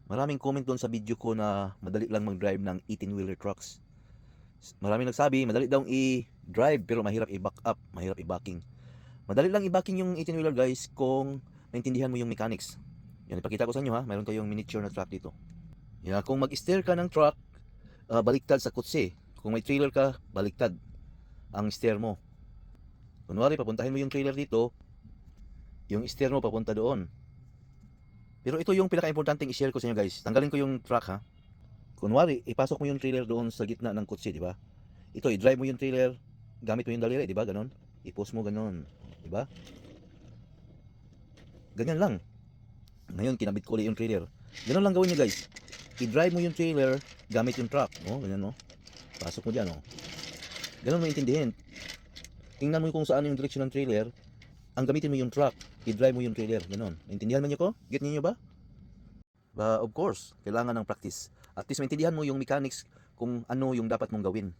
Maraming comment doon sa video ko na madali lang mag-drive ng 18-wheeler trucks. Maraming nagsabi, madali daw i-drive pero mahirap i-back up, mahirap i-backing. Madali lang i-backing yung 18-wheeler guys kung naintindihan mo yung mechanics. Yan, ipakita ko sa inyo ha, mayroon tayong miniature na truck dito. Yan, kung mag-steer ka ng truck, baliktad sa kutsi. Kung may trailer ka, baliktad ang steer mo. Kunwari, papuntahin mo yung trailer dito, yung steer mo papunta doon. Pero ito yung pinaka-importanting i-share ko sa inyo guys. Tanggalin ko yung truck ha. Kunwari, ipasok mo yung trailer doon sa gitna ng kutsi, di ba? Ito, i-drive mo yung trailer, gamit mo yung daliri, di ba? Ganon. I-post mo ganon, di ba? Ganyan lang. Ngayon, kinabit ko ulit yung trailer. Ganon lang gawin nyo guys. I-drive mo yung trailer, gamit yung truck. Oh, ganyan no. Pasok mo dyan, oh. Ganon mo intindihin. Tingnan mo kung saan yung direksyon ng trailer. Ang gamitin mo yung truck. I-drive mo yung trailer. Ganon. Naintindihan mo nyo ko? Get niyo ba? Of course, kailangan ng practice. At least maintindihan mo yung mechanics kung ano yung dapat mong gawin.